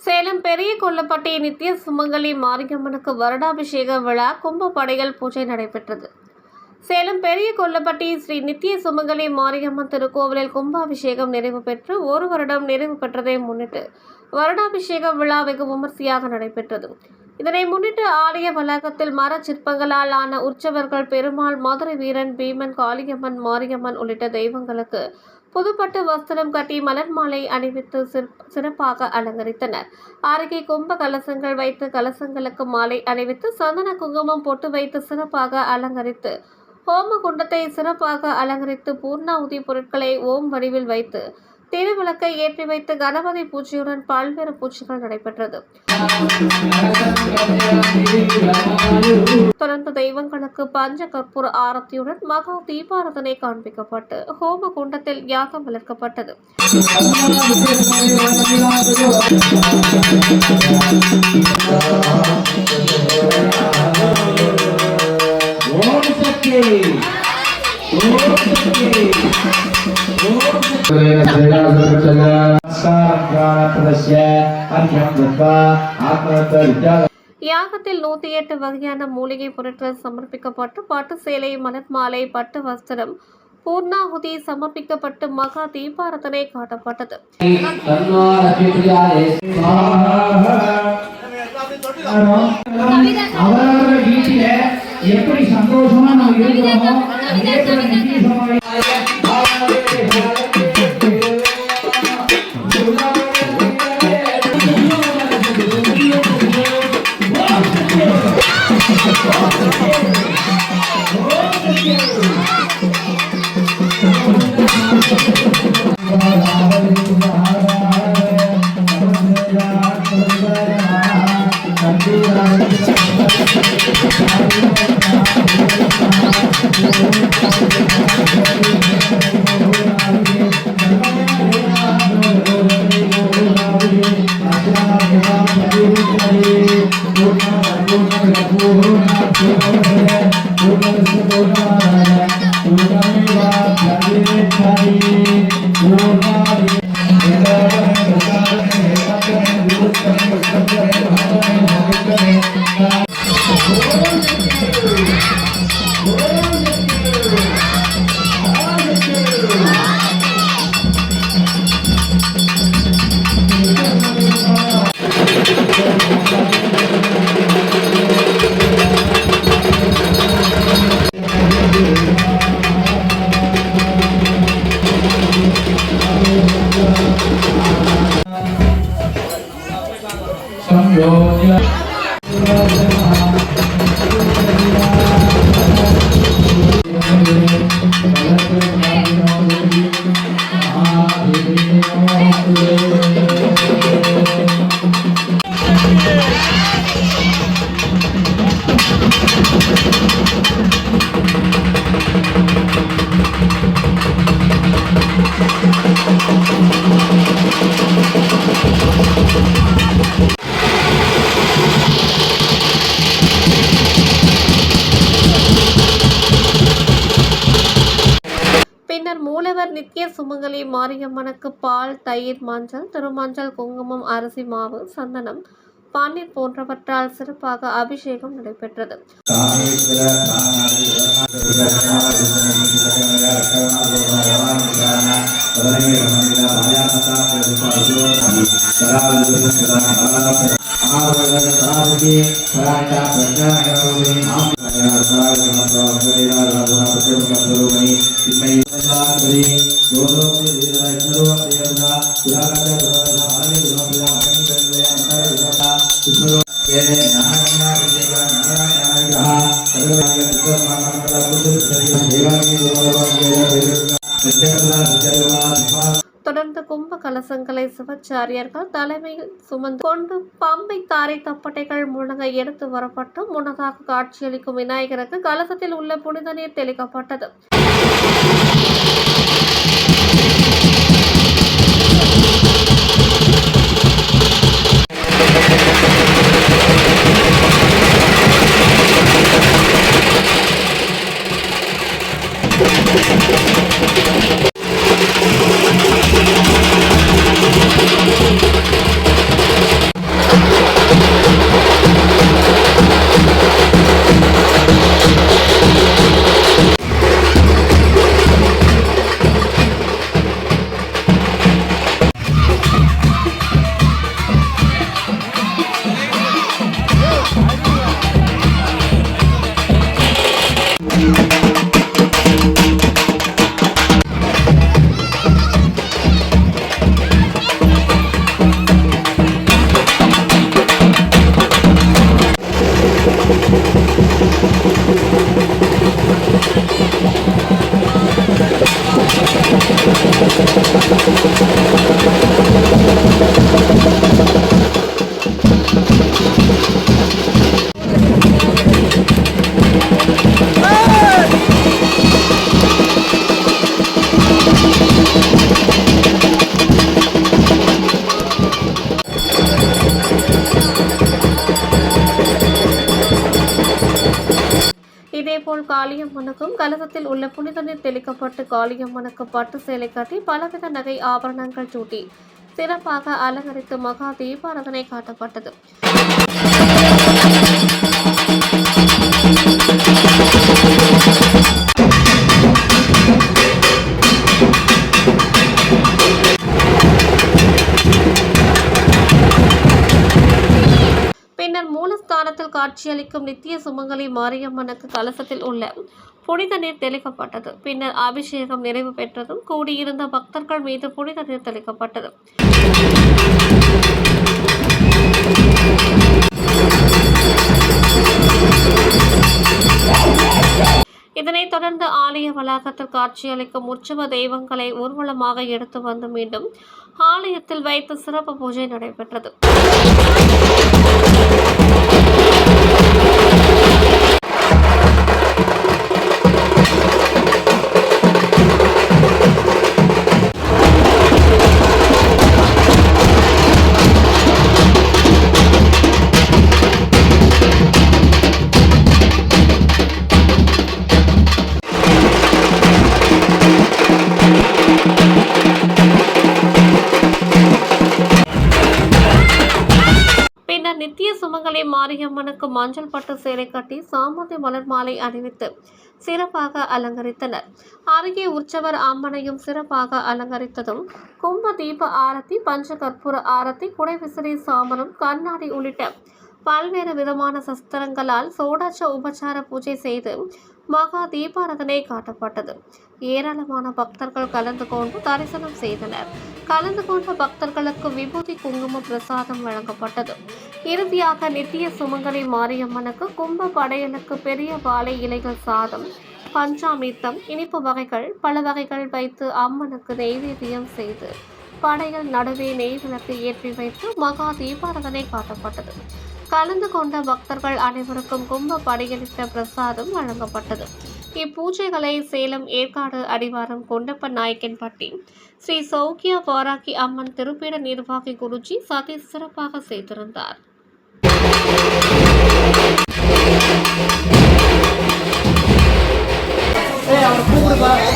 சேலம் பெரிய கொல்லப்பட்டி நித்திய சுமங்கலி மாரியம்மனுக்கு வருடாபிஷேக விழா கும்பப்படைகள் பூஜை நடைபெற்றது. சேலம் பெரிய கொல்லப்பட்டி ஸ்ரீ நித்திய சுமங்கலி மாரியம்மன் திருக்கோவிலில் கும்பாபிஷேகம் நிறைவு பெற்று ஒரு வருடம் நிறைவு பெற்றதை முன்னிட்டு வருடாபிஷேக விழா வெகு விமர்சையாக நடைபெற்றது. இதனை முன்னிட்டு ஆலய வளாகத்தில் மர சிற்பங்களால் ஆன உற்சவர்கள் பெருமாள், மதுரை வீரன், பீமன், காளியம்மன், மாரியம்மன் உள்ளிட்ட தெய்வங்களுக்கு புதுப்பட்டு வஸ்திரம் கட்டி மலர் மாலை அணிவித்து சிறப்பாக அலங்கரித்தனர். அருகே கும்ப கலசங்கள் வைத்து கலசங்களுக்கு மாலை அணிவித்து சந்தன குங்குமம் பொட்டு வைத்து சிறப்பாக அலங்கரித்து ஹோம குண்டத்தை சிறப்பாக அலங்கரித்து பூர்ணாவுதி பொருட்களை ஓம் வடிவில் வைத்து திருவிளக்கை ஏற்றி வைத்து கணபதி பூஜையுடன் பல்வேறு பூஜைகள் நடைபெற்றது. தொடர்ந்து தெய்வங்களுக்கு பஞ்ச கற்பூர ஆரத்தியுடன் மகா தீபாராதனை காண்பிக்கப்பட்டு ஹோம குண்டத்தில் யாகம் வளர்க்கப்பட்டது. யாகத்தில் 108 வகையான மூலிகை பொருட்கள் சமர்ப்பிக்கப்பட்டு பட்டு சேலை, மலர் மாலை, பட்டு வஸ்திரம், பூர்ணாகுதி சமர்ப்பிக்கப்பட்டு மகா தீபாராதனை காட்டப்பட்டது. எப்படி சந்தோஷமா நாம் இருக்கிறோமோ அதே போல பின்னர் மூலவர் நித்திய சுமங்கலி மாரியம்மனுக்கு பால், தயிர், மஞ்சள், திருமஞ்சள், குங்குமம், அரிசி மாவு, சந்தனம், பன்னீர் போன்றவற்றால் சிறப்பாக அபிஷேகம் நடைபெற்றது. தொடர்ந்து கும்ப கலசங்களை சிவாச்சாரியர்கள் தலைமையில் சுமந்து கொண்டு பம்பை தாரை தப்பட்டைகள் முழங்க எடுத்து வரப்பட்டு முன்னதாக காட்சியளிக்கும் விநாயகருக்கு கலசத்தில் உள்ள புனித நீர் தெளிக்கப்பட்டது. அதேபோல் காளியம்மனுக்கும் கலசத்தில் உள்ள புனித நீர் தெளிக்கப்பட்டு காளியம்மனுக்கு பட்டு சேலை கட்டி பலவித நகை ஆபரணங்கள் சூட்டி சிறப்பாக அலங்கரித்து மகா தீபாராதனை காட்டப்பட்டது. பின்னர் மூலஸ்தானத்தில் காட்சியளிக்கும் நித்திய சுமங்கலி மாரியம்மனுக்கு கலசத்தில் உள்ள புனித நீர் தெளிக்கப்பட்டது. பின்னர் அபிஷேகம் நிறைவு பெற்றதும் கூடியிருந்த பக்தர்கள் மீது புனித நீர் தெளிக்கப்பட்டது. இதனைத் தொடர்ந்து ஆலய வளாகத்தில் காட்சியளிக்கும் உற்சவ தெய்வங்களை ஊர்வலமாக எடுத்து வந்து மீண்டும் ஆலயத்தில் வைத்து சிறப்பு பூஜை நடைபெற்றது. பின்னர் நித்திய சுமங்கலி மாரியம்மனுக்கு மஞ்சள் பட்டு சேலை கட்டி சாமந்தி மலர் மாலை அணிவித்து சிறப்பாக அலங்கரித்தனர். அருகே உற்சவர் அம்மனையும் சிறப்பாக அலங்கரித்ததும் கும்ப தீப ஆரத்தி, பஞ்ச கற்பூர ஆரத்தி, குடைவிசிறி, சாமரம், கண்ணாடி உள்ளிட்ட பல்வேறு விதமான சஸ்திரங்களால் சோடாச்ச உபச்சார பூஜை செய்து மகா தீபாராதனை காட்டப்பட்டது. ஏராளமான பக்தர்கள் கலந்து கொண்டு தரிசனம் செய்தனர். கலந்து கொண்ட பக்தர்களுக்கு விபூதி, குங்கும பிரசாதம் வழங்கப்பட்டது. இறுதியாக நித்திய சுமங்கலி மாரியம்மனுக்கு கும்ப படையலுக்கு பெரிய வாழை இலைகள் சாதம், பஞ்சாமிர்தம், இனிப்பு வகைகள் பல வகைகள் வைத்து அம்மனுக்கு நெய்வேத்தியம் செய்து படையல் நடுவே நெய் விளக்கு ஏற்றி வைத்து மகா தீபாராதனை காட்டப்பட்டது. கலந்து கொண்ட பக்தர்கள் அனைவருக்கும் கும்ப படையலிட்ட பிரசாதம் வழங்கப்பட்டது. இப்பூஜைகளை சேலம் ஏற்காடு அடிவாரம் கொண்டப்பன் நாயக்கன்பட்டி ஸ்ரீ சௌக்கியா வாராகி அம்மன் திருப்பீட நிர்வாகி குருஜி சதீஷ் சிறப்பாக செய்திருந்தார். அவர்